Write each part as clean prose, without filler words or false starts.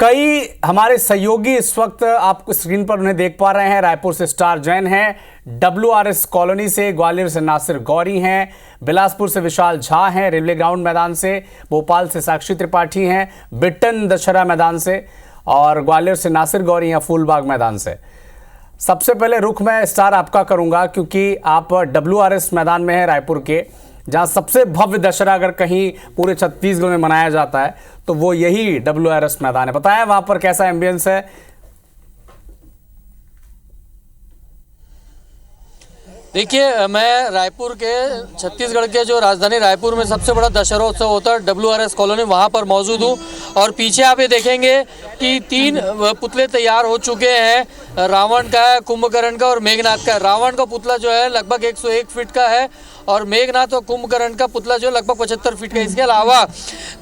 कई हमारे सहयोगी इस वक्त आप स्क्रीन पर उन्हें देख पा रहे हैं। रायपुर से स्टार जैन हैं, WRS कॉलोनी से, ग्वालियर से नासिर गौरी हैं, बिलासपुर से विशाल झा हैं, रेलवे ग्राउंड मैदान से, भोपाल से साक्षी त्रिपाठी हैं, बिट्टन दशहरा मैदान से, और ग्वालियर से नासिर गौरी हैं फूलबाग मैदान से। सबसे पहले रुख मैं स्टार आपका करूंगा क्योंकि आप WRS मैदान में हैं रायपुर के, जहां सबसे भव्य दशहरा अगर कहीं पूरे छत्तीसगढ़ में मनाया जाता है तो वो यही WRS मैदान है। बताएं वहां पर कैसा एम्बियंस है। देखिए, मैं रायपुर के छत्तीसगढ़ के जो राजधानी रायपुर में सबसे बड़ा दशहरा उत्सव होता है WRS कॉलोनी, वहाँ पर मौजूद हूँ। और पीछे आप ये देखेंगे कि 3 पुतले तैयार हो चुके हैं। रावण का है, कुंभकर्ण का और मेघनाथ का है। रावण का पुतला जो है लगभग 101 फीट का है और मेघनाथ और कुंभकर्ण का पुतला जो लगभग 75 फीट का है। इसके अलावा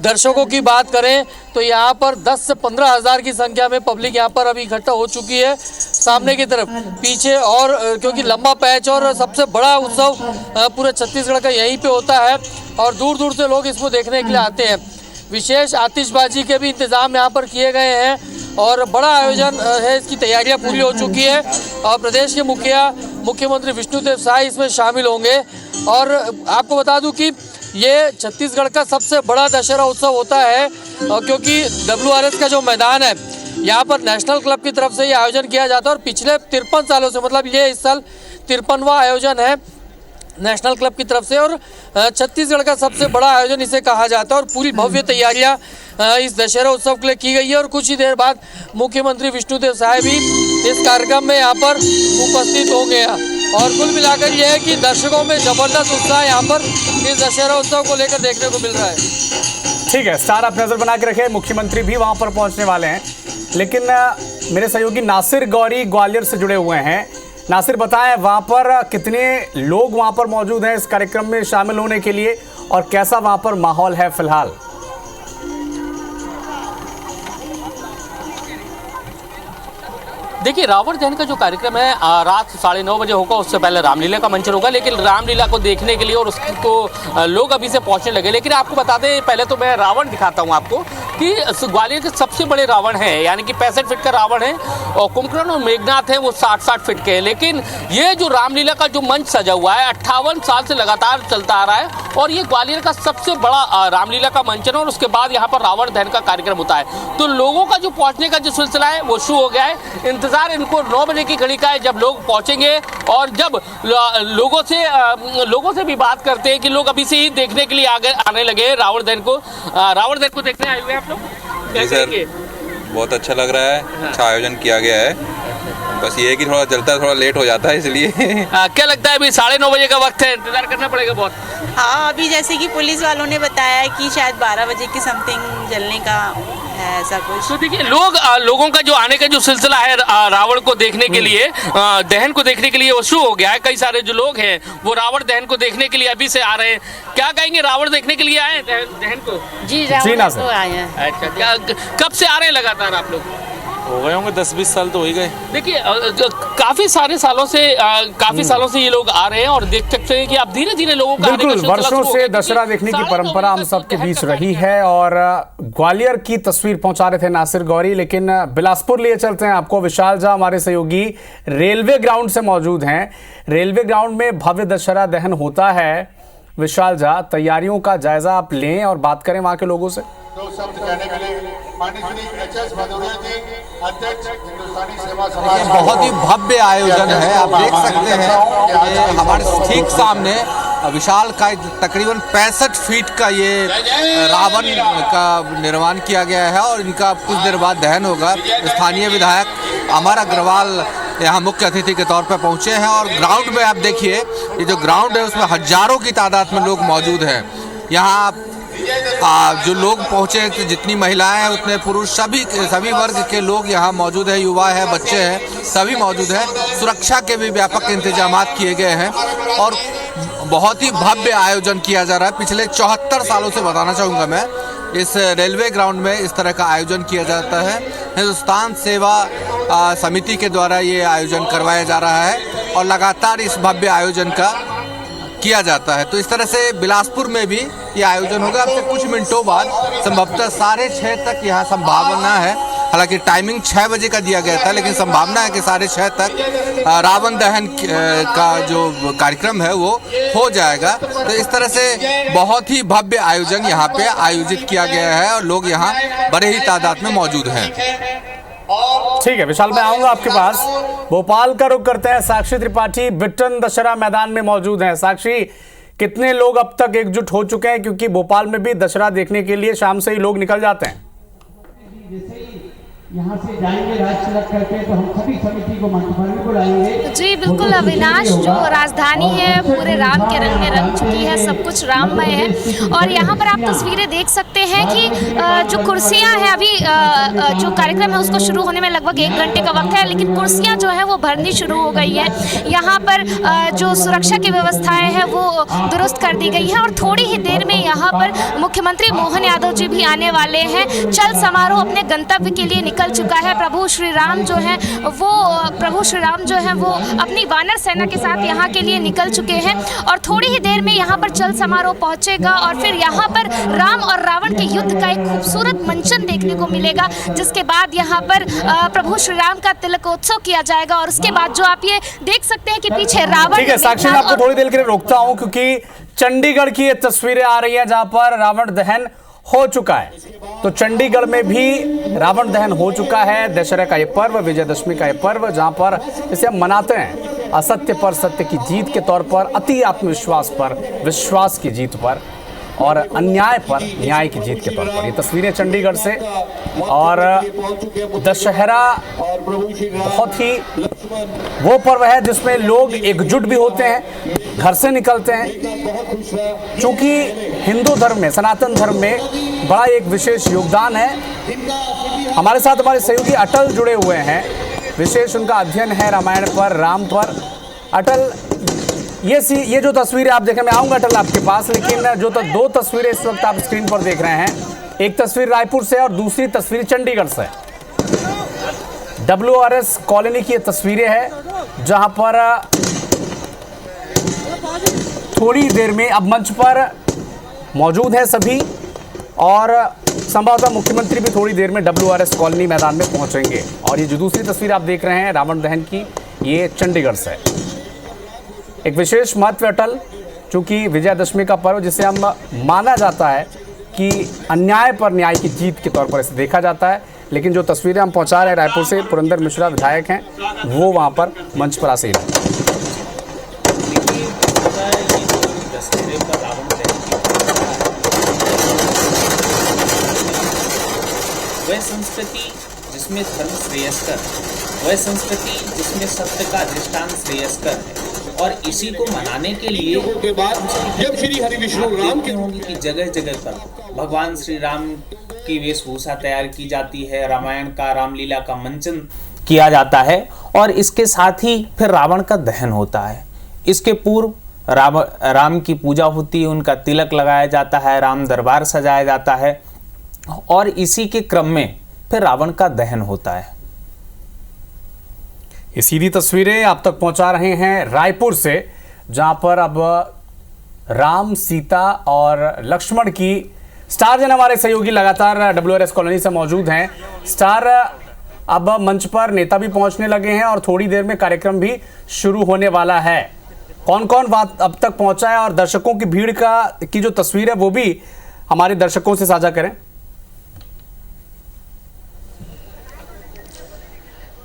दर्शकों की बात करें तो यहाँ पर 10 से 15 हज़ार की संख्या में पब्लिक यहाँ पर अभी इकट्ठा हो चुकी है। सामने की तरफ पीछे और क्योंकि लंबा पैच और सबसे बड़ा उत्सव पूरे छत्तीसगढ़ का यहीं पे होता है और दूर दूर से लोग इसको देखने के लिए आते हैं। विशेष आतिशबाजी के भी इंतजाम यहाँ पर किए गए हैं और बड़ा आयोजन है, इसकी तैयारियां पूरी हो चुकी है और प्रदेश के मुख्यमंत्री विष्णुदेव साय इसमें शामिल होंगे। और आपको बता दूं कि ये छत्तीसगढ़ का सबसे बड़ा दशहरा उत्सव होता है क्योंकि WRS का जो मैदान है यहाँ पर नेशनल क्लब की तरफ से ये आयोजन किया जाता है और पिछले 53 सालों से, मतलब ये इस साल 53वां आयोजन है नेशनल क्लब की तरफ से और छत्तीसगढ़ का सबसे बड़ा आयोजन इसे कहा जाता है। और पूरी भव्य तैयारियां इस दशहरा उत्सव के लिए की गई है और कुछ ही देर बाद मुख्यमंत्री विष्णुदेव साय भी इस कार्यक्रम में यहाँ पर उपस्थित होंगे। और कुल मिलाकर यह है कि दर्शकों में जबरदस्त उत्साह यहाँ पर इस दशहरा उत्सव को लेकर देखने को मिल रहा है। ठीक है स्टार, आप नजर बना के रखे, मुख्यमंत्री भी वहां पर पहुंचने वाले हैं। लेकिन मेरे सहयोगी नासिर गौरी ग्वालियर से जुड़े हुए हैं। नासिर, बताएं वहां पर कितने लोग वहां पर मौजूद हैं इस कार्यक्रम में शामिल होने के लिए और कैसा वहां पर माहौल है फिलहाल? देखिए, रावण दहन का जो कार्यक्रम है रात 9:30 बजे होगा। उससे पहले रामलीला का मंचन होगा, लेकिन रामलीला को देखने के लिए और उसको लोग अभी से पहुंचने लगे। लेकिन आपको बता दें, पहले तो मैं रावण दिखाता हूं आपको कि ग्वालियर के सबसे बड़े रावण हैं, यानी कि 65 फीट का रावण है और कुंभकर्ण और मेघनाथ हैं वो 60-60 फीट के हैं। लेकिन ये जो रामलीला का जो मंच सजा हुआ है 58 साल से लगातार चलता आ रहा है और ये ग्वालियर का सबसे बड़ा रामलीला का मंचन है और उसके बाद यहाँ पर रावण दहन का कार्यक्रम होता है। तो लोगों का जो पहुँचने का जो सिलसिला है वो शुरू हो गया है। इंतजार इनको 9 बजे की घड़ी का है जब लोग पहुंचेंगे और जब लोगों से भी बात करते हैं कि लोग अभी से ही देखने के लिए आने लगे रावण दहन को देखने आए हुए हैं आप लोग। जी सर, बहुत अच्छा लग रहा है। अच्छा आयोजन किया गया है, बस ये है कि थोड़ा चलता है, थोड़ा लेट हो जाता है इसलिए। क्या लगता है अभी 9:30 बजे का वक्त है, इंतजार करना पड़ेगा बहुत? हाँ, अभी जैसे कि पुलिस वालों ने बताया कि शायद 12 बजे की समथिंग जलने का है ऐसा कुछ। तो देखिए, लोगों का जो आने का जो सिलसिला है रावण को देखने के लिए, दहन को देखने के लिए वो शुरू हो गया है। कई सारे जो लोग हैं वो रावण दहन को देखने के लिए अभी से आ रहे हैं। क्या कहेंगे, रावण देखने के लिए आए हैं दहन को? जी, रावण को आए हैं। अच्छा, कब से आ रहे हैं लगातार आप लोग? हो गए होंगे 10-20 साल तो हो ही गए। देखिए, काफी सालों से ये लोग आ रहे हैं और देख सकते हैं कि आप धीरे धीरे लोगों का बिल्कुल वर्षों से दशहरा देखने की परंपरा हम सबके बीच रही है। और ग्वालियर की तस्वीर पहुंचा रहे थे नासिर गौरी, लेकिन बिलासपुर लिए चलते हैं आपको। विशाल झा हमारे सहयोगी रेलवे ग्राउंड से मौजूद हैं। रेलवे ग्राउंड में भव्य दशहरा दहन होता है। विशाल झा, तैयारियों का जायजा आप लें और बात करें वहां के लोगों से। दो शब्द कहने के लिए माननीय श्री HS भदौरिया जी, अध्यक्ष हिंदुस्तानी सेवा समाज। बहुत ही भव्य आयोजन है, आप देख सकते हैं हमारे ठीक सामने विशाल का तकरीबन 65 फीट का ये रावण का निर्माण किया गया है और इनका कुछ देर बाद दहन होगा। स्थानीय विधायक अमर अग्रवाल यहाँ मुख्य अतिथि के तौर पर पहुँचे हैं और ग्राउंड में आप देखिए, ये जो ग्राउंड है उसमें हजारों की तादाद में लोग मौजूद हैं। यहाँ जो लोग पहुँचे, जितनी महिलाएं हैं उतने पुरुष, सभी वर्ग के लोग यहाँ मौजूद है। युवा है, बच्चे हैं, सभी मौजूद हैं। सुरक्षा के भी व्यापक इंतजाम किए गए हैं और बहुत ही भव्य आयोजन किया जा रहा है। पिछले 74 सालों से बताना चाहूँगा मैं, इस रेलवे ग्राउंड में इस तरह का आयोजन किया जाता है। हिंदुस्तान सेवा समिति के द्वारा ये आयोजन करवाया जा रहा है और लगातार इस भव्य आयोजन का किया जाता है। तो इस तरह से बिलासपुर में भी ये आयोजन होगा। अब से कुछ मिनटों बाद संभवतः 6:30 तक यहाँ संभावना है, हालांकि टाइमिंग 6 बजे का दिया गया था, लेकिन संभावना है कि 6:30 तक रावण दहन का जो कार्यक्रम है वो हो जाएगा। तो इस तरह से बहुत ही भव्य आयोजन यहाँ पे आयोजित किया गया है और लोग यहाँ बड़े ही तादाद में मौजूद हैं। ठीक है विशाल, मैं आऊंगा आपके पास। भोपाल का रुख करते हैं। साक्षी त्रिपाठी बिट्टन दशहरा मैदान में मौजूद हैं। साक्षी, कितने लोग अब तक एकजुट हो चुके हैं, क्योंकि भोपाल में भी दशहरा देखने के लिए शाम से ही लोग निकल जाते हैं? यहाँ से जाएंगे राज तिलक करके, तो हम सभी समिति को मंच पर भी बुलाएंगे। जी बिल्कुल अविनाश, जो राजधानी है पूरे राम के रंग में रंग चुकी है, सब कुछ राममय है। और यहाँ पर आप तस्वीरें देख सकते हैं कि जो कुर्सियाँ हैं, अभी जो कार्यक्रम है उसको शुरू होने में लगभग 1 घंटे का वक्त है, लेकिन कुर्सियाँ जो है वो भरनी शुरू हो गई है। यहाँ पर जो सुरक्षा की व्यवस्थाएं हैं वो दुरुस्त कर दी गई है और थोड़ी ही देर में यहाँ पर मुख्यमंत्री मोहन यादव जी भी आने वाले हैं। चल समारोह अपने गंतव्य के लिए निकल चुका है। प्रभु श्री राम जो है वो अपनी वानर सेना के साथ यहाँ के लिए निकल चुके हैं और थोड़ी ही देर में यहाँ पर चल समारोह पहुँचेगा और फिर यहाँ पर राम और रावण के युद्ध का एक खूबसूरत मंचन देखने को मिलेगा, जिसके बाद यहाँ पर प्रभु श्री राम का तिलकोत्सव किया जाएगा। और उसके बाद जो आप ये देख सकते हैं कि पीछे रावण। ठीक है साक्षी, मैं आपको थोड़ी देर के लिए रोकता हूँ, क्योंकि चंडीगढ़ की ये तस्वीरें आ रही है जहां पर रावण दहन हो चुका है। तो चंडीगढ़ में भी रावण दहन हो चुका है। दशहरा का ये पर्व, विजयदशमी का ये पर्व, जहां पर इसे हम मनाते हैं असत्य पर सत्य की जीत के तौर पर, अति आत्मविश्वास पर विश्वास की जीत पर और अन्याय पर न्याय की जीत के तौर पर। ये तस्वीरें चंडीगढ़ से। और दशहरा बहुत ही वो पर्व है जिसमें लोग एकजुट भी होते हैं, घर से निकलते हैं। चूंकि हिंदू धर्म में, सनातन धर्म में बड़ा एक विशेष योगदान है। हमारे साथ हमारे सहयोगी अटल जुड़े हुए हैं, विशेष उनका अध्ययन है रामायण पर, राम पर। अटल, ये जो तस्वीरें आप देखें, मैं आऊंगा अटल आपके पास, लेकिन जो 2 तस्वीरें इस वक्त आप स्क्रीन पर देख रहे हैं, एक तस्वीर रायपुर से और दूसरी तस्वीर चंडीगढ़ से। WRS कॉलोनी की ये तस्वीरें हैं जहां पर थोड़ी देर में अब मंच पर मौजूद हैं सभी और संभवतः मुख्यमंत्री भी थोड़ी देर में WRS कॉलोनी मैदान में पहुंचेंगे। और ये जो दूसरी तस्वीर आप देख रहे हैं रावण दहन की, ये चंडीगढ़ से। एक विशेष महत्व अटल, चूंकि विजयदशमी का पर्व जिसे हम माना जाता है कि अन्याय पर न्याय की जीत के तौर पर इसे देखा जाता है, लेकिन जो तस्वीरें हम पहुंचा रहे हैं रायपुर से, पुरंदर मिश्रा विधायक हैं, वो वहां पर मंच पर आसीन हैं। वह संस्कृति जिसमें धर्म श्रेयस्कर है, वह संस्कृति जिसमें सत्य का अधिष्ठान श्रेयस्कर है, और इसी को मनाने के लिए के बाद जब श्री हरि विष्णु राम के होंगे कि जगह जगह पर भगवान श्री राम की वेशभूषा तैयार की जाती है, रामायण का, रामलीला का मंचन किया जाता है और इसके साथ ही फिर रावण का दहन होता है। इसके पूर्व राम की पूजा होती है, उनका तिलक लगाया जाता है, राम दरबार सजाया जाता है और इसी के क्रम में फिर रावण का दहन होता है। ये सीधी तस्वीरें आप तक पहुंचा रहे हैं रायपुर से, जहां पर अब राम, सीता और लक्ष्मण की स्टार जन हमारे सहयोगी लगातार WRS कॉलोनी से मौजूद हैं। स्टार, अब मंच पर नेता भी पहुंचने लगे हैं और थोड़ी देर में कार्यक्रम भी शुरू होने वाला है। कौन कौन बात अब तक पहुंचा है और दर्शकों की भीड़ की जो तस्वीर है वो भी हमारे दर्शकों से साझा करें।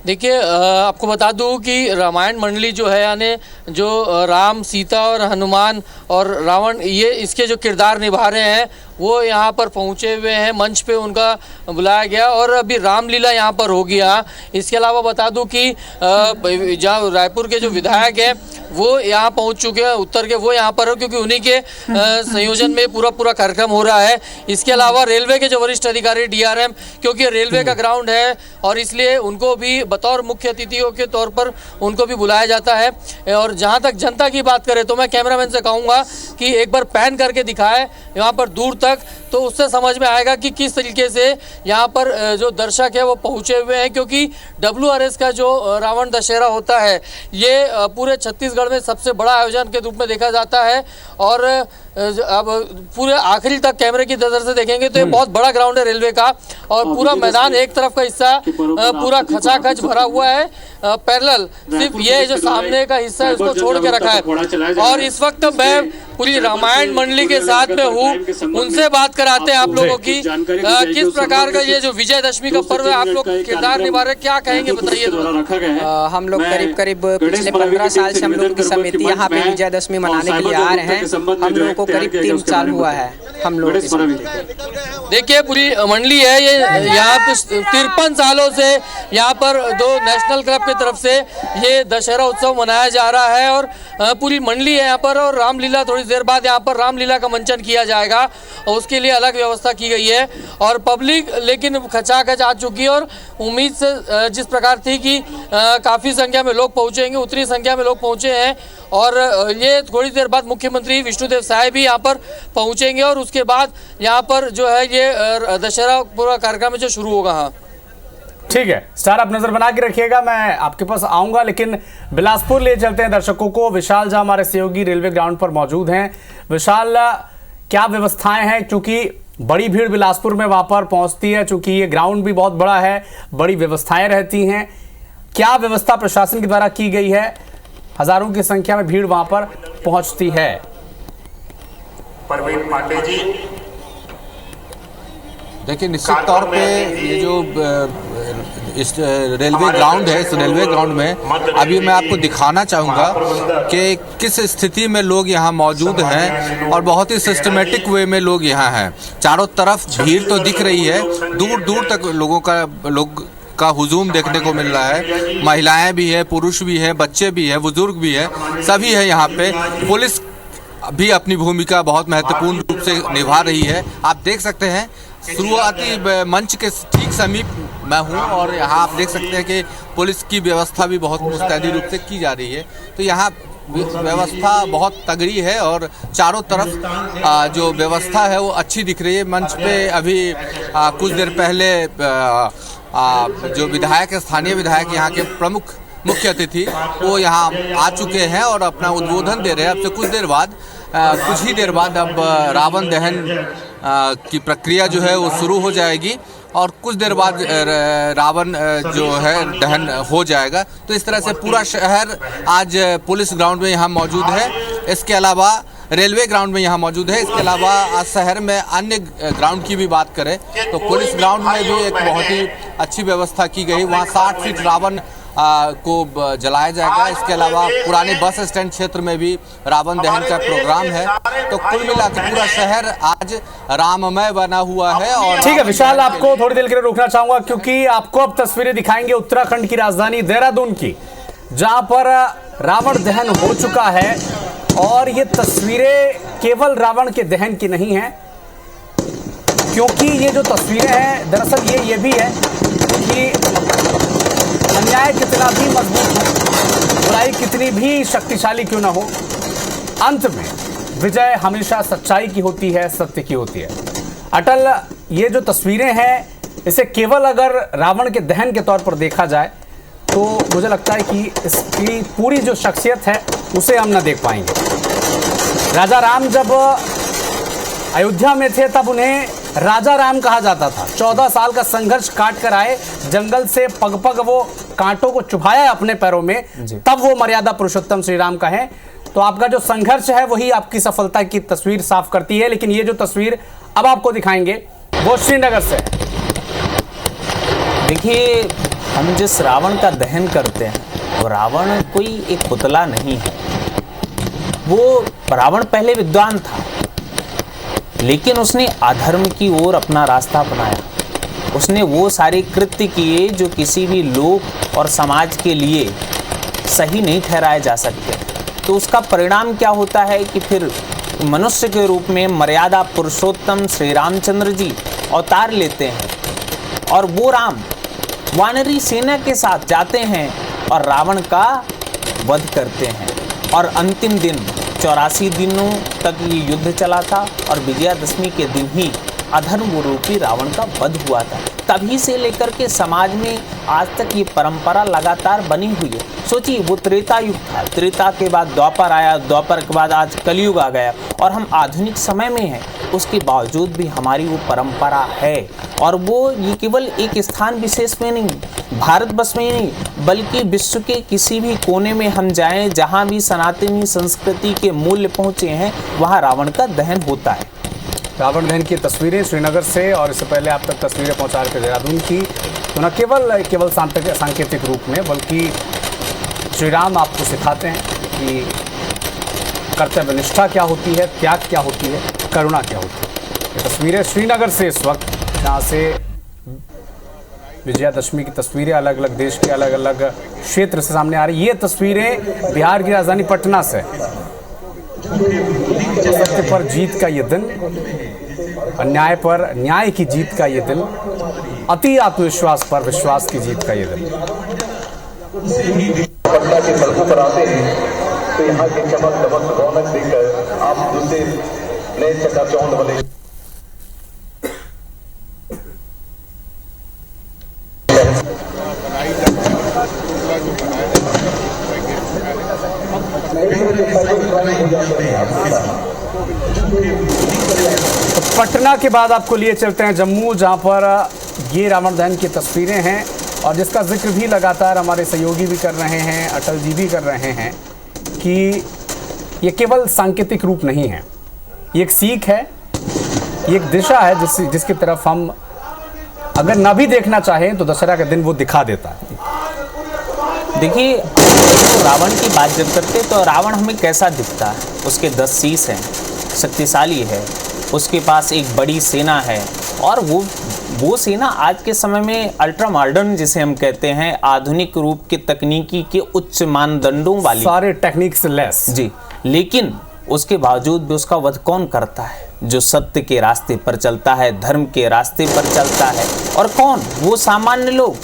देखिए, आपको बता दूं कि रामायण मंडली जो है, यानी जो राम, सीता और हनुमान और रावण, ये इसके जो किरदार निभा रहे हैं वो यहाँ पर पहुँचे हुए हैं। मंच पे उनका बुलाया गया और अभी रामलीला यहाँ पर हो गया। इसके अलावा बता दूं कि जहाँ रायपुर के जो विधायक हैं वो यहाँ पहुँच चुके हैं, उत्तर के वो यहाँ पर हो, क्योंकि उन्हीं के संयोजन में पूरा कार्यक्रम हो रहा है। इसके अलावा रेलवे के जो वरिष्ठ अधिकारी DRM, क्योंकि रेलवे का ग्राउंड है और इसलिए उनको भी बतौर मुख्य अतिथियों के तौर पर उनको भी बुलाया जाता है। और जहाँ तक जनता की बात करें तो मैं कैमरामैन से कहूँगा कि एक बार पैन करके दिखाए यहाँ पर दूर तक, तो उससे समझ में आएगा कि किस तरीके से यहाँ पर जो दर्शक है वो पहुँचे हुए हैं। क्योंकि WRS का जो रावण दशहरा होता है ये पूरे छत्तीसगढ़ में सबसे बड़ा आयोजन के रूप में देखा जाता है और अब पूरे आखिरी तक कैमरे की नजर से देखेंगे तो ये बहुत बड़ा ग्राउंड है रेलवे का, और पूरा मैदान एक तरफ का हिस्सा पूरा खचाखच भरा हुआ है पैरेलल, सिर्फ ये जो सामने का हिस्सा है उसको छोड़ के रखा है। और इस वक्त मैं पूरी रामायण मंडली के साथ में हूँ, उनसे बात कराते हैं आप लोगों की किस प्रकार का ये जो विजयदशमी का पर्व है आप लोग किरदार निभा रहे, क्या कहेंगे बताइए। हम लोग करीब पिछले 15 साल से हम लोग की समिति यहाँ पे विजयदशमी मनाने के लिए आ रहे हैं। हम लोगों को करीब 3 साल हुआ है हम लोग की समिति को। देखिए पूरी मंडली है ये, यहाँ पे 53 सालों से यहाँ पर दो नेशनल क्लब की तरफ से ये दशहरा उत्सव मनाया जा रहा है, और पूरी मंडली है यहाँ पर। और रामलीला थोड़ी देर बाद यहाँ पर रामलीला का मंचन किया जाएगा और उसके लिए अलग व्यवस्था की गई है। और पब्लिक लेकिन खचाखच आ चुकी है, और उम्मीद से जिस प्रकार थी कि काफ़ी संख्या में लोग पहुँचेंगे उतनी संख्या में लोग पहुँचे हैं। और ये थोड़ी देर बाद मुख्यमंत्री विष्णुदेव साय भी यहाँ पर पहुँचेंगे, और उसके बाद यहाँ पर जो है ये दशहरा पूरा कार्यक्रम जो शुरू होगा। हाँ ठीक है स्टार, आप नजर बना के रखिएगा, मैं आपके पास आऊंगा, लेकिन बिलासपुर ले चलते हैं दर्शकों को। विशाल झा हमारे सहयोगी रेलवे ग्राउंड पर मौजूद हैं। विशाल, क्या व्यवस्थाएं हैं, क्योंकि बड़ी भीड़ बिलासपुर में वहां पर पहुंचती है, चूंकि ये ग्राउंड भी बहुत बड़ा है, बड़ी व्यवस्थाएं रहती हैं, क्या व्यवस्था प्रशासन के द्वारा की गई है, हजारों की संख्या में भीड़ वहां पर पहुंचती है। परवीन पांडे जी, देखिए निश्चित तौर पे ये जो इस रेलवे ग्राउंड है, इस रेलवे ग्राउंड में अभी मैं आपको दिखाना चाहूँगा कि किस स्थिति में लोग यहाँ मौजूद हैं, और बहुत ही सिस्टमेटिक वे में लोग यहाँ हैं। चारों तरफ भीड़ तो दिख रही है, दूर दूर तक लोगों का हुजूम देखने को मिल रहा है। महिलाएं भी है, पुरुष भी है, बच्चे भी है, बुजुर्ग भी है, सभी है यहाँ पे। पुलिस भी अपनी भूमिका बहुत महत्वपूर्ण रूप से निभा रही है। आप देख सकते हैं शुरुआती मंच के ठीक समीप मैं हूँ, और यहाँ आप देख सकते हैं कि पुलिस की व्यवस्था भी बहुत मुस्तैदी रूप से की जा रही है। तो यहाँ व्यवस्था बहुत तगड़ी है, और चारों तरफ जो व्यवस्था है वो अच्छी दिख रही है। मंच पे अभी कुछ देर पहले जो विधायक, स्थानीय विधायक, यहाँ के प्रमुख मुख्य अतिथि वो यहाँ आ चुके हैं और अपना उद्बोधन दे रहे हैं। अब से कुछ ही देर बाद अब रावण दहन की प्रक्रिया जो है वो शुरू हो जाएगी, और कुछ देर बाद रावण जो है दहन हो जाएगा। तो इस तरह से पूरा शहर आज पुलिस ग्राउंड में यहाँ मौजूद है। इसके अलावा रेलवे ग्राउंड में यहाँ मौजूद है। इसके अलावा आज शहर में अन्य ग्राउंड की भी बात करें तो पुलिस ग्राउंड में भी एक बहुत ही अच्छी व्यवस्था की गई। वहाँ 60 फीट रावण को जलाया जाएगा। इसके अलावा पुराने बस स्टैंड क्षेत्र में भी रावण दहन का प्रोग्राम है। तो कुल मिलाकर पूरा शहर आज राममय बना हुआ है। और ठीक है विशाल, आपको थोड़ी देर के लिए रोकना चाहूंगा क्योंकि आपको अब तस्वीरें दिखाएंगे उत्तराखंड की राजधानी देहरादून की, जहां पर रावण दहन हो चुका है। और ये तस्वीरें केवल रावण के दहन की नहीं है, क्योंकि ये जो तस्वीरें हैं दरअसल ये भी है कि अन्याय कितना भी मजबूत हो, बुराई कितनी भी शक्तिशाली क्यों ना हो, अंत में विजय हमेशा सच्चाई की होती है, सत्य की होती है। अटल, ये जो तस्वीरें हैं इसे केवल अगर रावण के दहन के तौर पर देखा जाए तो मुझे लगता है कि इसकी पूरी जो शख्सियत है उसे हम ना देख पाएंगे। राजा राम जब अयोध्या में थे तब उन्हें राजा राम कहा जाता था। 14 साल का संघर्ष काट कर आए, जंगल से पग पग वो कांटों को चुभाया अपने पैरों में, तब वो मर्यादा पुरुषोत्तम श्री राम का है। तो आपका जो संघर्ष है वही आपकी सफलता की तस्वीर साफ करती है। लेकिन ये जो तस्वीर अब आपको दिखाएंगे वो श्रीनगर से है। देखिए, हम जिस रावण का दहन करते हैं वो रावण कोई एक पुतला नहीं है। वो रावण पहले विद्वान था, लेकिन उसने अधर्म की ओर अपना रास्ता अपनाया। उसने वो सारे कृत्य किए जो किसी भी लोक और समाज के लिए सही नहीं ठहराए जा सकते। तो उसका परिणाम क्या होता है कि फिर मनुष्य के रूप में मर्यादा पुरुषोत्तम श्री रामचंद्र जी अवतार लेते हैं, और वो राम वानरी सेना के साथ जाते हैं और रावण का वध करते हैं। और अंतिम दिन 84 दिनों तक ये युद्ध चला था, और विजयादशमी के दिन ही अधर्म रूपी रावण का वध हुआ था। तभी से लेकर के समाज में आज तक ये परंपरा लगातार बनी हुई है। सोचिए, वो त्रेता युग था, त्रेता के बाद द्वापर आया, द्वापर के बाद आज कलयुग आ गया और हम आधुनिक समय में हैं। उसके बावजूद भी हमारी वो परंपरा है और वो ये केवल एक स्थान विशेष में नहीं, भारतवर्ष में ही नहीं, बल्कि विश्व के किसी भी कोने में हम जाएं, जहाँ भी सनातनी संस्कृति के मूल्य पहुँचे हैं, वहाँ रावण का दहन होता है। रावण दहन की तस्वीरें श्रीनगर से, और इससे पहले आप तक तस्वीरें पहुंचा रहे थे देहरादून की, तो न केवल सांकेतिक रूप में, बल्कि श्री राम आपको सिखाते हैं कि कर्तव्यनिष्ठा क्या होती है, त्याग क्या होती है, करुणा क्या होती है। ये तस्वीरें श्रीनगर से इस वक्त, जहाँ से विजयादशमी की तस्वीरें अलग अलग देश के अलग अलग क्षेत्र से सामने आ रही। ये तस्वीरें बिहार की राजधानी पटना से। सत्य पर जीत का ये दिन, अन्याय पर न्याय की जीत का ये दिन, अति आत्मविश्वास पर विश्वास की जीत का ये दिन। पटना के सड़कों पर आते हैं तो यहाँ की चमक दमक रौनक देखकर आप दूसरे नए चकाचौंध वाले तो पटना के बाद आपको लिए चलते हैं जम्मू, जहां पर ये रावण दहन की तस्वीरें हैं और जिसका जिक्र भी लगातार हमारे सहयोगी भी कर रहे हैं, अटल जी भी कर रहे हैं कि ये केवल सांकेतिक रूप नहीं है, ये एक सीख है, ये एक दिशा है जिसकी तरफ हम अगर ना भी देखना चाहें तो दशहरा के दिन वो दिखा देता है। देखिए, तो रावण की बात जब करते तो रावण हमें कैसा दिखता है? उसके 10 शीश हैं, शक्तिशाली है, उसके पास एक बड़ी सेना है और वो सेना आज के समय में अल्ट्रा मॉडर्न जिसे हम कहते हैं, आधुनिक रूप के तकनीकी के उच्च मानदंडों वाली, सारे टेक्निक से लैस जी। लेकिन उसके बावजूद भी उसका वध कौन करता है? जो सत्य के रास्ते पर चलता है, धर्म के रास्ते पर चलता है। और कौन? वो सामान्य लोग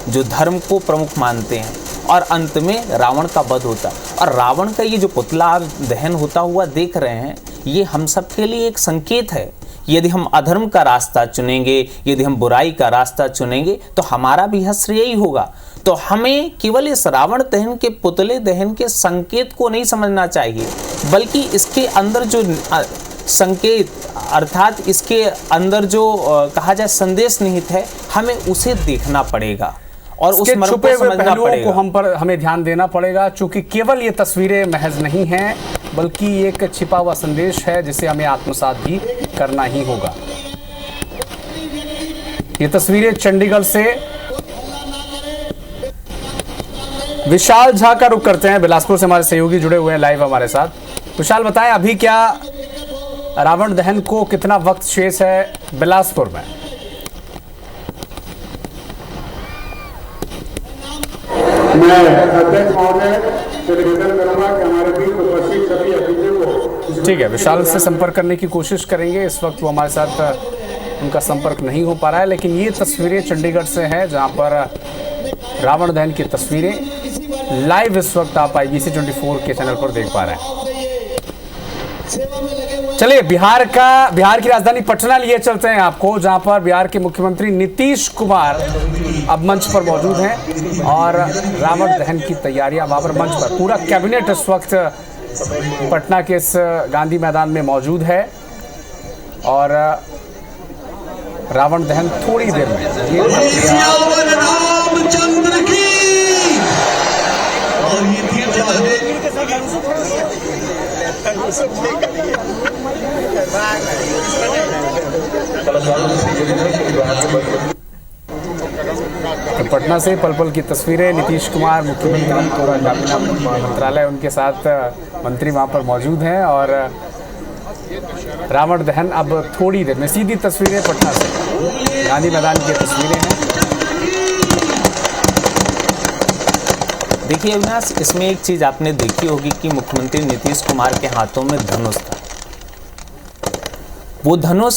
जो धर्म को प्रमुख मानते हैं। और अंत में रावण का वध होता है। और रावण का ये जो पुतला दहन होता हुआ देख रहे हैं, ये हम सब के लिए एक संकेत है। यदि हम अधर्म का रास्ता चुनेंगे, यदि हम बुराई का रास्ता चुनेंगे, तो हमारा भी हश्र यही होगा। तो हमें केवल इस रावण दहन के पुतले दहन के संकेत को नहीं समझना चाहिए, बल्कि इसके अंदर जो संकेत अर्थात इसके अंदर जो कहा जाए संदेश निहित है, हमें उसे देखना पड़ेगा और उस छुपे हुए पहलुओं को हमें ध्यान देना पड़ेगा। चूंकि केवल ये तस्वीरें महज नहीं हैं, बल्कि एक छिपा हुआ संदेश है जिसे हमें आत्मसात भी करना ही होगा। ये तस्वीरें चंडीगढ़ से। विशाल झा का रुख करते हैं, बिलासपुर से हमारे सहयोगी जुड़े हुए हैं लाइव हमारे साथ। विशाल, बताएं अभी क्या रावण दहन को कितना वक्त शेष है बिलासपुर में? मैं अध्यक्ष महोदय से निवेदन करूंगा कि हमारे बीच उपस्थित सभी अतिथियों को। ठीक है, विशाल से संपर्क करने की कोशिश करेंगे। इस वक्त वो हमारे साथ उनका संपर्क नहीं हो पा रहा है, लेकिन ये तस्वीरें चंडीगढ़ से हैं, जहां पर रावण दहन की तस्वीरें लाइव इस वक्त आप IBC 24 के चैनल पर देख पा रहे हैं। चलिए, बिहार की राजधानी पटना लिए चलते हैं आपको, जहां पर बिहार के मुख्यमंत्री नीतीश कुमार अब मंच पर मौजूद हैं और रावण दहन की तैयारियां वहां पर मंच पर, पूरा कैबिनेट इस वक्त पटना के इस गांधी मैदान में मौजूद है और रावण दहन थोड़ी देर में तो पटना से पल पल की तस्वीरें। नीतीश कुमार मुख्यमंत्री, पूरा कैबिनेट मंत्रालय उनके साथ मंत्री वहां पर मौजूद हैं और रावण दहन अब थोड़ी देर में। सीधी तस्वीरें पटना से गांधी मैदान की तस्वीरें हैं। देखिए अविनाश, इसमें एक चीज आपने देखी होगी कि मुख्यमंत्री नीतीश कुमार के हाथों में धनुष था। वो धनुष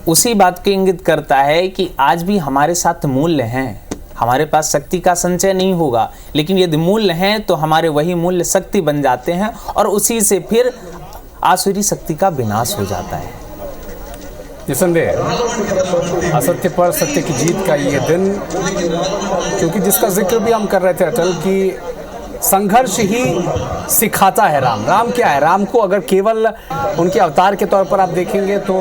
उसी बात को इंगित करता है कि आज भी हमारे साथ मूल्य हैं। हमारे पास शक्ति का संचय नहीं होगा, लेकिन यदि मूल्य हैं तो हमारे वही मूल्य शक्ति बन जाते हैं और उसी से फिर आसुरी शक्ति का विनाश हो जाता है। निसंदेह असत्य पर सत्य की जीत का ये दिन, क्योंकि जिसका जिक्र भी हम कर रहे थे अटल, की संघर्ष ही सिखाता है राम। राम क्या है? राम को अगर केवल उनके अवतार के तौर पर आप देखेंगे तो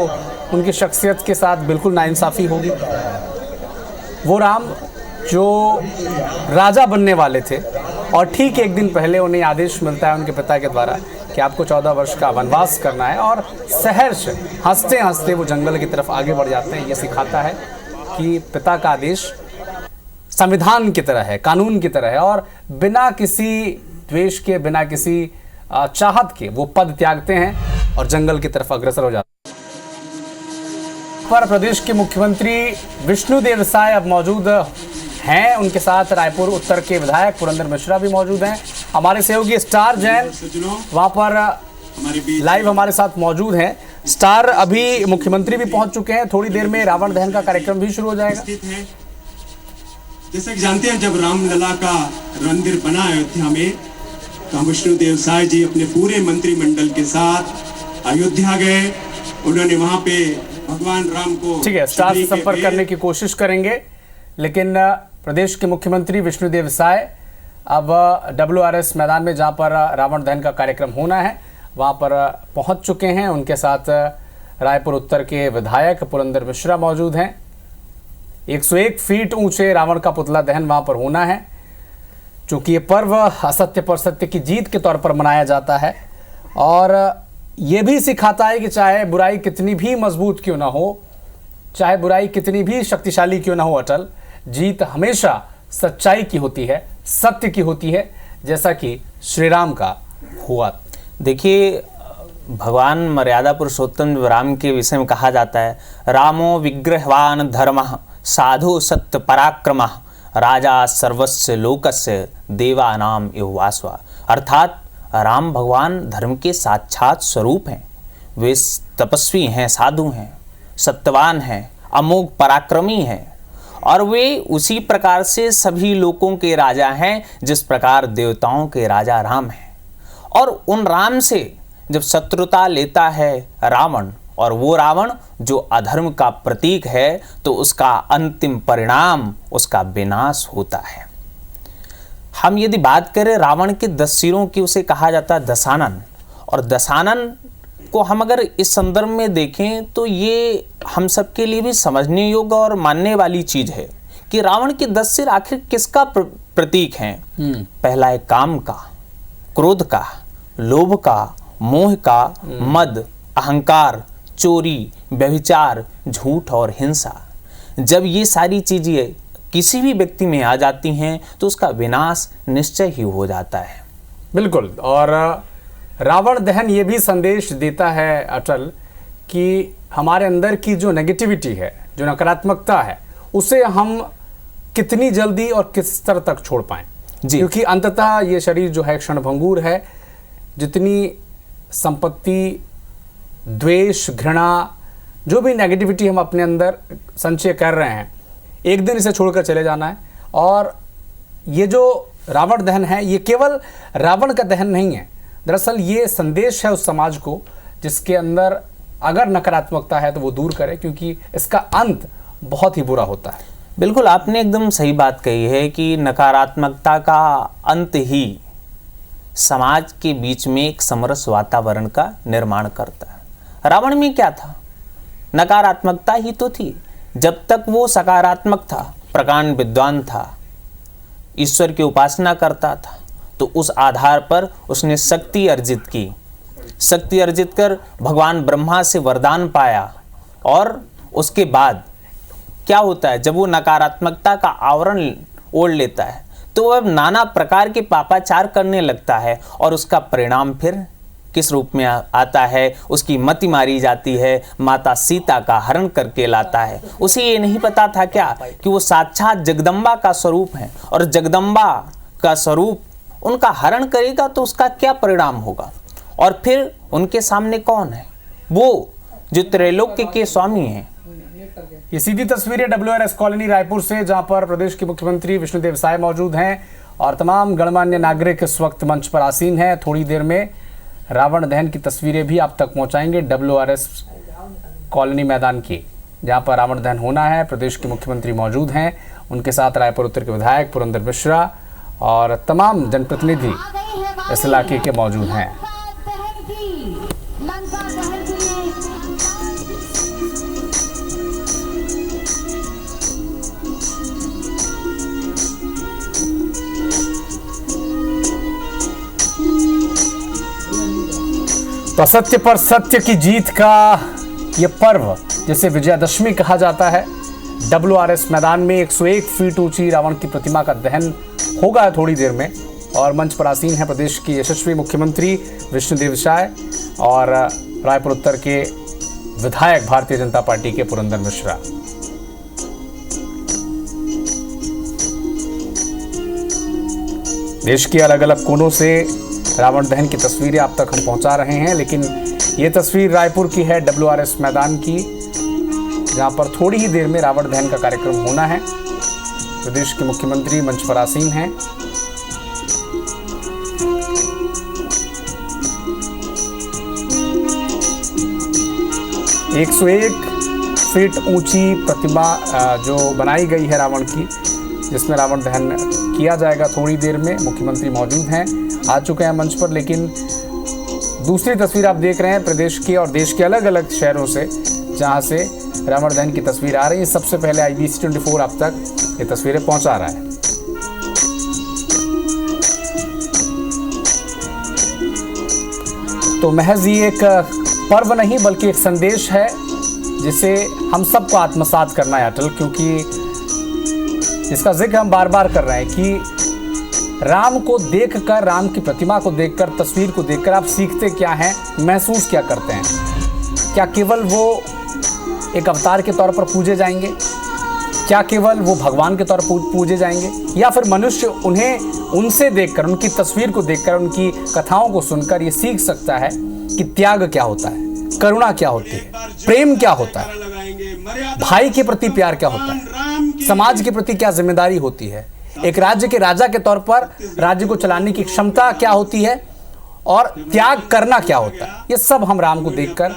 उनकी शख्सियत के साथ बिल्कुल नाइंसाफ़ी होगी। वो राम जो राजा बनने वाले थे और ठीक एक दिन पहले उन्हें आदेश मिलता है उनके पिता के द्वारा कि आपको 14 वर्ष का वनवास करना है, और सहर्ष हंसते हंसते वो जंगल की तरफ आगे बढ़ जाते हैं। ये सिखाता है कि पिता का आदेश संविधान की तरह है, कानून की तरह है, और बिना किसी द्वेष के, बिना किसी चाहत के वो पद त्यागते हैं और जंगल की तरफ अग्रसर हो जाते हैं। पर प्रदेश के मुख्यमंत्री विष्णुदेव साय अब मौजूद हैं, उनके साथ रायपुर उत्तर के विधायक पुरंदर मिश्रा भी मौजूद हैं। हमारे सहयोगी स्टार जैन वहां पर लाइव हमारे साथ मौजूद हैं। स्टार, अभी मुख्यमंत्री भी पहुंच चुके हैं, थोड़ी देर में रावण दहन का कार्यक्रम भी शुरू हो जाएगा। जैसे कि जानते हैं, जब रामलला का मंदिर बना अयोध्या में, तो विष्णुदेव साय जी अपने पूरे मंत्रिमंडल के साथ अयोध्या गए। उन्होंने वहां पे भगवान राम को, ठीक है, स्टार से संपर्क करने की कोशिश करेंगे, लेकिन प्रदेश के मुख्यमंत्री विष्णुदेव साय अब WRS मैदान में, जहां पर रावण दहन का कार्यक्रम होना है, वहां पर पहुंच चुके हैं। उनके साथ रायपुर उत्तर के विधायक पुरंदर मिश्रा मौजूद हैं। 101 फीट ऊंचे रावण का पुतला दहन वहां पर होना है। चूंकि ये पर्व असत्य पर सत्य की जीत के तौर पर मनाया जाता है, और ये भी सिखाता है कि चाहे बुराई कितनी भी मजबूत क्यों ना हो, चाहे बुराई कितनी भी शक्तिशाली क्यों ना हो अटल, जीत हमेशा सच्चाई की होती है, सत्य की होती है, जैसा कि श्री राम का हुआ। देखिए, भगवान मर्यादा पुरुषोत्तम राम के विषय में कहा जाता है, रामो विग्रहवान धर्मः साधु सत्य पराक्रमः राजा सर्वस्य लोकस्य देवानाम इव वासवा। अर्थात राम भगवान धर्म के साक्षात स्वरूप हैं। वे तपस्वी हैं, साधु हैं, सत्यवान हैं, अमोघ पराक्रमी हैं, और वे उसी प्रकार से सभी लोगों के राजा हैं जिस प्रकार देवताओं के राजा राम हैं। और उन राम से जब शत्रुता लेता है रावण, और वो रावण जो अधर्म का प्रतीक है, तो उसका अंतिम परिणाम उसका विनाश होता है। हम यदि बात करें रावण के 10 सिरों की, उसे कहा जाता है दशानन, और दशानन को हम अगर इस संदर्भ में देखें तो ये हम सबके लिए भी समझने योग्य और मानने वाली चीज है कि रावण के 10 सिर आखिर किसका प्रतीक हैं। पहला है काम का, क्रोध का, लोभ का, मोह का, मद, अहंकार, चोरी, व्यभिचार, झूठ और हिंसा। जब ये सारी चीजें किसी भी व्यक्ति में आ जाती हैं तो उसका विनाश निश्चय ही हो जाता है। बिल्कुल, और रावण दहन ये भी संदेश देता है अटल कि हमारे अंदर की जो नेगेटिविटी है, जो नकारात्मकता है, उसे हम कितनी जल्दी और किस स्तर तक छोड़ पाएं, क्योंकि अंततः ये शरीर जो है क्षणभंगुर है। जितनी संपत्ति, द्वेष, घृणा, जो भी नेगेटिविटी हम अपने अंदर संचय कर रहे हैं, एक दिन इसे छोड़कर चले जाना है। और ये जो रावण दहन है, ये केवल रावण का दहन नहीं है, दरअसल ये संदेश है उस समाज को जिसके अंदर अगर नकारात्मकता है तो वो दूर करे, क्योंकि इसका अंत बहुत ही बुरा होता है। बिल्कुल, आपने एकदम सही बात कही है कि नकारात्मकता का अंत ही समाज के बीच में एक समरस वातावरण का निर्माण करता है। रावण में क्या था? नकारात्मकता ही तो थी। जब तक वो सकारात्मक था, प्रकांड विद्वान था, ईश्वर की उपासना करता था, तो उस आधार पर उसने शक्ति अर्जित की। शक्ति अर्जित कर भगवान ब्रह्मा से वरदान पाया, और उसके बाद क्या होता है, जब वो नकारात्मकता का आवरण ओढ़ लेता है तो वह नाना प्रकार के पापाचार करने लगता है, और उसका परिणाम फिर किस रूप में आता है? उसकी मति मारी जाती है, माता सीता का हरण करके लाता है। उसे ये नहीं पता था क्या कि वो साक्षात जगदम्बा का स्वरूप है, और जगदम्बा का स्वरूप उनका हरण करेगा तो उसका क्या परिणाम होगा। और फिर उनके सामने कौन है? वो जो त्रैलोक्य के स्वामी हैं। ये सीधी तस्वीरें WRS कॉलोनी रायपुर से, जहां पर प्रदेश के मुख्यमंत्री विष्णुदेव साय मौजूद हैं और तमाम गणमान्य नागरिक इस वक्त मंच पर आसीन हैं। थोड़ी देर में रावण दहन की तस्वीरें भी आप तक पहुंचाएंगे। WRS कॉलोनी मैदान की, जहां पर रावण दहन होना है। प्रदेश के मुख्यमंत्री मौजूद हैं, उनके साथ रायपुर उत्तर के विधायक पुरंदर मिश्रा और तमाम जनप्रतिनिधि इस इलाके के मौजूद हैं। तो असत्य पर सत्य की जीत का ये पर्व, जिसे विजयादशमी कहा जाता है, WRS मैदान में 101 फीट ऊंची रावण की प्रतिमा का दहन होगा थोड़ी देर में। और मंच पर आसीन है प्रदेश के यशस्वी मुख्यमंत्री विष्णुदेव साय और रायपुर उत्तर के विधायक भारतीय जनता पार्टी के पुरंदर मिश्रा। देश के अलग अलग कोनों से रावण दहन की तस्वीरें आप तक हम पहुंचा रहे हैं, लेकिन ये तस्वीर रायपुर की है, WRS मैदान की, जहां पर थोड़ी ही देर में रावण दहन का कार्यक्रम होना है। प्रदेश के मुख्यमंत्री मंच पर आसीन हैं। एक 101 फीट ऊंची प्रतिमा जो बनाई गई है रावण की, जिसमें रावण दहन किया जाएगा थोड़ी देर में। मुख्यमंत्री मौजूद हैं, आ चुके हैं मंच पर। लेकिन दूसरी तस्वीर आप देख रहे हैं प्रदेश के और देश के अलग अलग शहरों से, जहां से रावण दहन की तस्वीर आ रही है। सबसे पहले IBC 24 आप तक ये तस्वीरें पहुंचा रहा है। तो महज ये एक पर्व नहीं बल्कि एक संदेश है, जिसे हम सबको आत्मसात करना है अटल, क्योंकि इसका जिक्र हम बार बार कर रहे हैं कि राम को देखकर, राम की प्रतिमा को देखकर, तस्वीर को देखकर आप सीखते क्या हैं, महसूस क्या करते हैं? क्या केवल वो एक अवतार के तौर पर पूजे जाएंगे? क्या केवल वो भगवान के तौर पर पूजे जाएंगे? या फिर मनुष्य उन्हें उनसे देखकर, उनकी तस्वीर को देखकर, उनकी कथाओं को सुनकर ये सीख सकता है कि त्याग क्या होता है, करुणा क्या होती है, प्रेम क्या होता है, भाई के प्रति प्यार क्या होता है, समाज के प्रति क्या जिम्मेदारी होती है, एक राज्य के राजा के तौर पर राज्य को चलाने की क्षमता क्या होती है और त्याग करना क्या होता है। ये सब हम राम को देखकर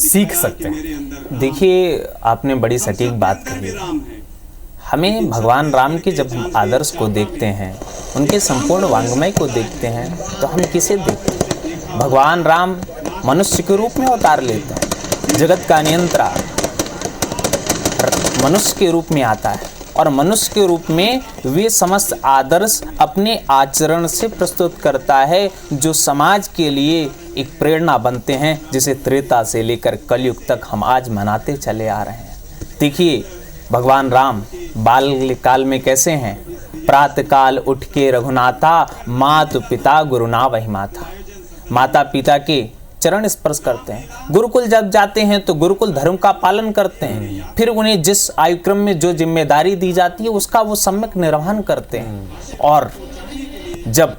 सीख सकते हैं। देखिए, आपने बड़ी सटीक बात कही। हमें भगवान राम के जब हम आदर्श को देखते हैं, उनके संपूर्ण वांग्मय को देखते हैं, तो हम किसे देखते हैं? भगवान राम मनुष्य के रूप में अवतार लेते हैं। जगत का नियंता मनुष्य के रूप में आता है और मनुष्य के रूप में वे समस्त आदर्श अपने आचरण से प्रस्तुत करता है, जो समाज के लिए एक प्रेरणा बनते हैं, जिसे त्रेता से लेकर कलयुग तक हम आज मनाते चले आ रहे हैं। देखिए, भगवान राम बाल्यकाल में कैसे हैं? प्रातः काल उठ के रघुनाथा, मातु पिता गुरुना वही माथा। माता पिता के चरण स्पर्श करते हैं। गुरुकुल जब जाते हैं तो गुरुकुल धर्म का पालन करते हैं। फिर उन्हें जिस आयु क्रम में जो जिम्मेदारी दी जाती है उसका वो सम्यक निर्वहन करते हैं। और जब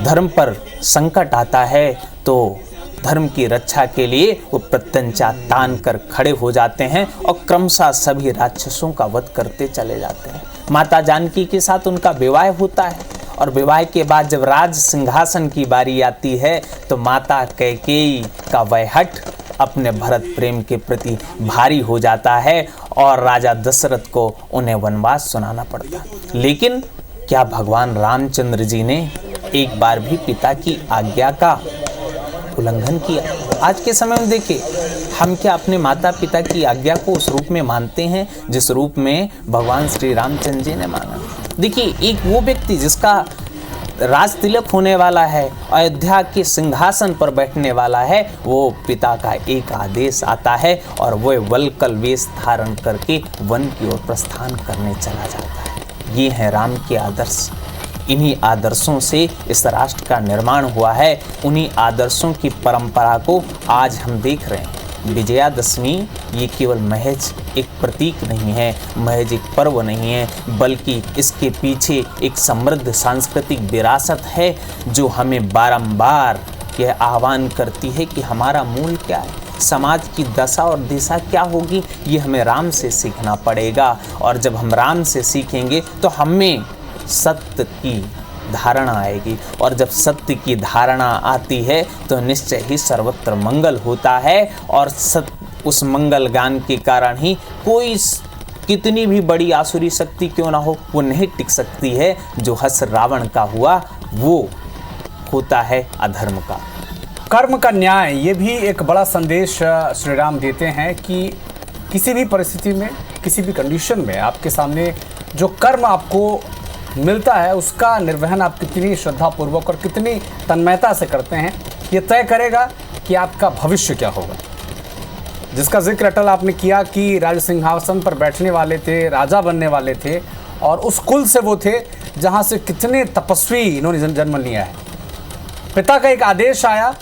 धर्म पर संकट आता है तो धर्म की रक्षा के लिए वो प्रत्यंचा तान कर खड़े हो जाते हैं और क्रमशः सभी राक्षसों का वध करते चले जाते हैं। माता जानकी के साथ उनका विवाह होता है और विवाह के बाद जब राज सिंहासन की बारी आती है तो माता कैकेयी का वह हठ अपने भरत प्रेम के प्रति भारी हो जाता है और राजा दशरथ को उन्हें वनवास सुनाना पड़ता। लेकिन क्या भगवान रामचंद्र जी ने एक बार भी पिता की आज्ञा का उल्लंघन किया? आज के समय में देखिए, हम क्या अपने माता पिता की आज्ञा को उस रूप में मानते हैं जिस रूप में भगवान श्री रामचंद्र जी ने माना? देखिए, एक वो व्यक्ति जिसका राज तिलक होने वाला है, अयोध्या के सिंहासन पर बैठने वाला है, वो पिता का एक आदेश आता है और वो वल्कल वेश धारण करके वन की ओर प्रस्थान करने चला जाता है। ये है राम के आदर्श। इन्हीं आदर्शों से इस राष्ट्र का निर्माण हुआ है। उन्हीं आदर्शों की परंपरा को आज हम देख रहे हैं। विजयादशमी ये केवल महज एक प्रतीक नहीं है, महज एक पर्व नहीं है, बल्कि इसके पीछे एक समृद्ध सांस्कृतिक विरासत है जो हमें बारंबार यह आह्वान करती है कि हमारा मूल क्या है, समाज की दशा और दिशा क्या होगी, ये हमें राम से सीखना पड़ेगा। और जब हम राम से सीखेंगे तो हमें सत्य की धारणा आएगी, और जब सत्य की धारणा आती है तो निश्चय ही सर्वत्र मंगल होता है, और उस मंगल ज्ञान के कारण ही कोई कितनी भी बड़ी आसुरी शक्ति क्यों ना हो, वो नहीं टिक सकती है। जो हस रावण का हुआ वो होता है अधर्म का। कर्म का न्याय, ये भी एक बड़ा संदेश श्री राम देते हैं कि किसी भी परिस्थिति में, किसी भी कंडीशन में आपके सामने जो कर्म आपको मिलता है उसका निर्वहन आप कितनी श्रद्धापूर्वक और कितनी तन्मयता से करते हैं, ये तय करेगा कि आपका भविष्य क्या होगा। जिसका जिक्र अटल आपने किया कि राज सिंहासन पर बैठने वाले थे, राजा बनने वाले थे, और उस कुल से वो थे जहाँ से कितने तपस्वी इन्होंने जन्म लिया है। पिता का एक आदेश आया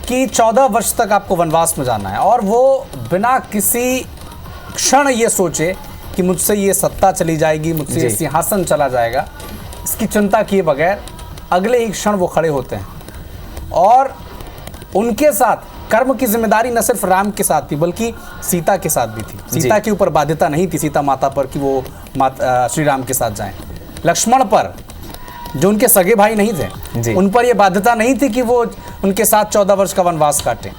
कि 14 वर्ष तक आपको वनवास में जाना है, और वो बिना किसी क्षण ये सोचे कि मुझसे ये सत्ता चली जाएगी, मुझसे ये सिंहासन चला जाएगा, इसकी चिंता किए बगैर अगले ही क्षण वो खड़े होते हैं। और उनके साथ कर्म की जिम्मेदारी न सिर्फ राम के साथ थी बल्कि सीता के साथ भी थी। सीता के ऊपर बाध्यता नहीं थी सीता माता पर कि वो श्री राम के साथ जाएं। लक्ष्मण पर, जो उनके सगे भाई नहीं थे, उन पर यह बाध्यता नहीं थी कि वो उनके साथ 14 वर्ष का वनवास काटें।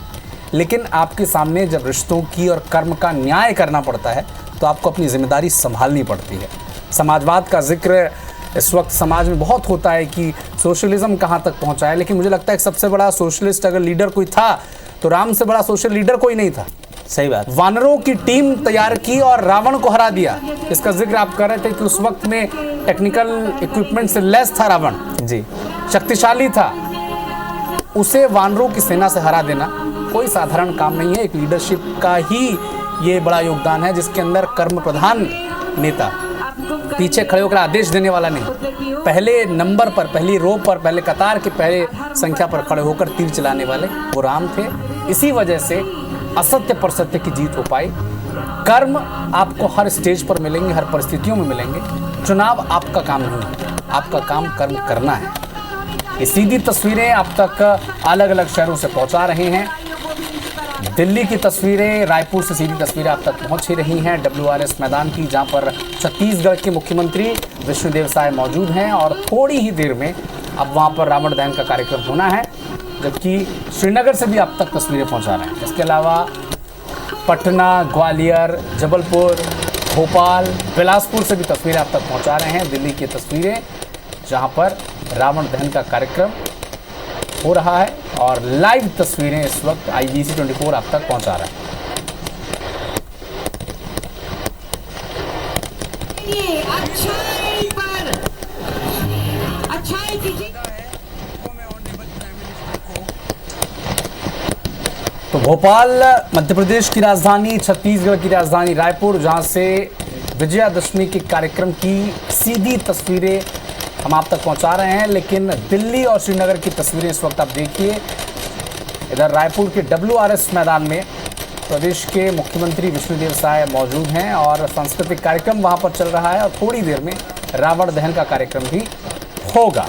लेकिन आपके सामने जब रिश्तों की और कर्म का न्याय करना पड़ता है तो आपको अपनी जिम्मेदारी संभालनी पड़ती है। समाजवाद का जिक्र इस वक्त समाज में बहुत होता है कि सोशलिज्म कहाँ तक पहुँचा है, लेकिन मुझे लगता है कि सबसे बड़ा सोशलिस्ट अगर लीडर कोई था तो राम से बड़ा सोशल लीडर कोई नहीं था। सही बात। वानरों की टीम तैयार की और रावण को हरा दिया। इसका जिक्र आप कर रहे थे कि उस वक्त में टेक्निकल इक्विपमेंट से लेस था रावण, जी शक्तिशाली था। उसे वानरों की सेना से हरा देना कोई साधारण काम नहीं है। एक लीडरशिप का ही ये बड़ा योगदान है जिसके अंदर कर्म प्रधान नेता, पीछे खड़े होकर आदेश देने वाला नहीं, पहले नंबर पर, पहली रो पर, पहले कतार के पहले संख्या पर खड़े होकर तीर चलाने वाले वो राम थे। इसी वजह से असत्य पर सत्य की जीत हो पाई। कर्म आपको हर स्टेज पर मिलेंगे, हर परिस्थितियों में मिलेंगे। चुनाव आपका काम नहीं है, आपका काम कर्म करना है। ये सीधी तस्वीरें आप तक अलग अलग शहरों से पहुंचा रहे हैं। दिल्ली की तस्वीरें, रायपुर से सीधी तस्वीरें आप तक पहुंच ही रही हैं WRS मैदान की, जहां पर छत्तीसगढ़ के मुख्यमंत्री विष्णुदेव साय मौजूद हैं और थोड़ी ही देर में अब वहां पर रावण दहन का कार्यक्रम होना है। जबकि श्रीनगर से भी आप तक तस्वीरें पहुंचा रहे हैं। इसके अलावा पटना, ग्वालियर, जबलपुर, भोपाल, बिलासपुर से भी तस्वीरें आप तक पहुँचा रहे हैं। दिल्ली की तस्वीरें जहाँ पर रावण दहन का कार्यक्रम हो रहा है और लाइव तस्वीरें इस वक्त IBC 24 आप तक पहुंचा रहा है। तो भोपाल मध्य प्रदेश की राजधानी, छत्तीसगढ़ की राजधानी रायपुर, जहां से विजयादशमी के कार्यक्रम की सीधी तस्वीरें हम आप तक पहुंचा रहे हैं। लेकिन दिल्ली और श्रीनगर की तस्वीरें इस वक्त आप देखिए। इधर रायपुर के WRS मैदान में प्रदेश के मुख्यमंत्री विष्णुदेव साय मौजूद हैं और सांस्कृतिक कार्यक्रम वहां पर चल रहा है और थोड़ी देर में रावण दहन का कार्यक्रम भी होगा।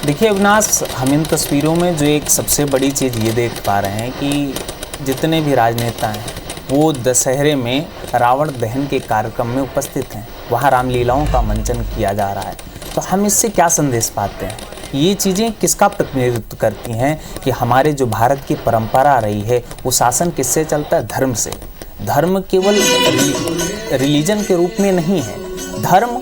देखिए अविनाश, हम इन तस्वीरों में जो एक सबसे बड़ी चीज़ ये देख पा रहे हैं कि जितने भी राजनेता हैं वो दशहरे में रावण दहन के कार्यक्रम में उपस्थित हैं। वहाँ रामलीलाओं का मंचन किया जा रहा है। तो हम इससे क्या संदेश पाते हैं? ये चीज़ें किसका प्रतिनिधित्व करती हैं कि हमारे जो भारत की परंपरा रही है वो शासन किससे चलता है? धर्म से। धर्म केवल रिलीजन के रूप में नहीं है, धर्म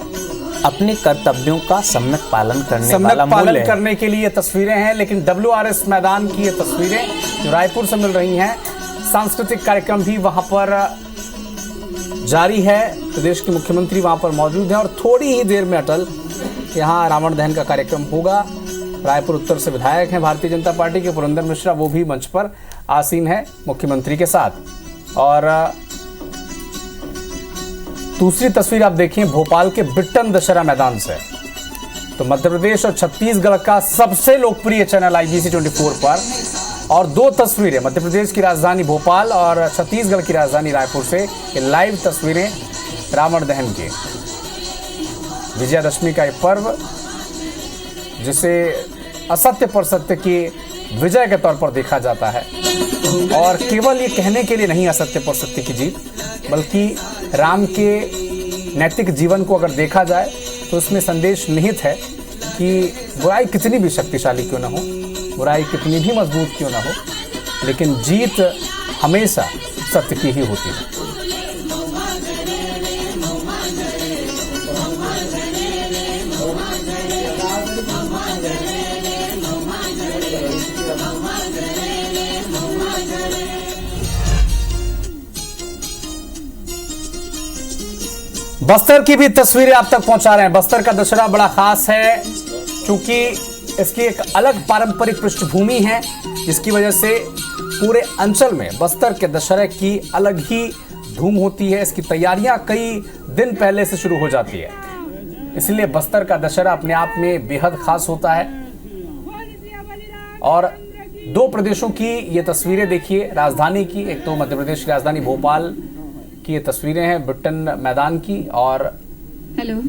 अपने कर्तव्यों का सम्यक पालन करने वाला मूल्य है। करने के लिए ये तस्वीरें हैं। लेकिन WRS मैदान की ये तस्वीरें जो रायपुर से मिल रही हैं, सांस्कृतिक कार्यक्रम भी वहां पर जारी है। प्रदेश के मुख्यमंत्री वहां पर मौजूद हैं और थोड़ी ही देर में अटल यहाँ रावण दहन का कार्यक्रम होगा। रायपुर उत्तर से विधायक हैं भारतीय जनता पार्टी के पुरंदर मिश्रा, वो भी मंच पर आसीन है मुख्यमंत्री के साथ। और दूसरी तस्वीर आप देखिए भोपाल के बिट्टन दशहरा मैदान से। तो मध्य प्रदेश और छत्तीसगढ़ का सबसे लोकप्रिय चैनल IBC 24 पर, और दो तस्वीरें मध्य प्रदेश की राजधानी भोपाल और छत्तीसगढ़ की राजधानी रायपुर से ये लाइव तस्वीरें रावण दहन की। विजयादशमी का ये पर्व जिसे असत्य पर सत्य की विजय के तौर पर देखा जाता है, और केवल ये कहने के लिए नहीं असत्य पर सत्य की जीत, बल्कि राम के नैतिक जीवन को अगर देखा जाए तो तो उसमें संदेश निहित है कि बुराई कितनी भी शक्तिशाली क्यों ना हो, बुराई कितनी भी मजबूत क्यों ना हो, लेकिन जीत हमेशा सत्य की ही होती है। बस्तर की भी तस्वीरें आप तक पहुंचा रहे हैं। बस्तर का दशहरा बड़ा खास है क्योंकि इसकी एक अलग पारंपरिक पृष्ठभूमि है, जिसकी वजह से पूरे अंचल में बस्तर के दशहरे की अलग ही धूम होती है। इसकी तैयारियां कई दिन पहले से शुरू हो जाती है, इसलिए बस्तर का दशहरा अपने आप में बेहद खास होता है। और दो प्रदेशों की ये तस्वीरें देखिए, राजधानी की, एक तो मध्य प्रदेश की राजधानी भोपाल की ये तस्वीरें हैं बिट्टन मैदान की, और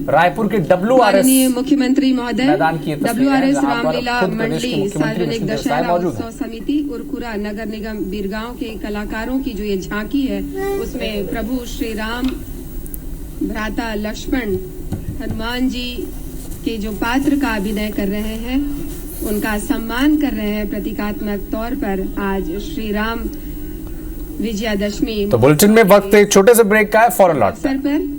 रायपुर के WRS मुख्यमंत्री महोदय, मैदान की WRS रामलीला मंडी सार्वजनिक दशहरा उत्सव समिति उरकुरा नगर निगम बीरगांव के कलाकारों की जो ये झांकी है, उसमें प्रभु श्री राम, भ्राता लक्ष्मण, हनुमान जी के जो पात्र का अभिनय कर रहे हैं, उनका सम्मान कर रहे हैं प्रतीकात्मक तौर पर आज श्री राम विजयादशमी। तो बुलेटिन में वक्त एक छोटे से ब्रेक का है, फौरन लौट पर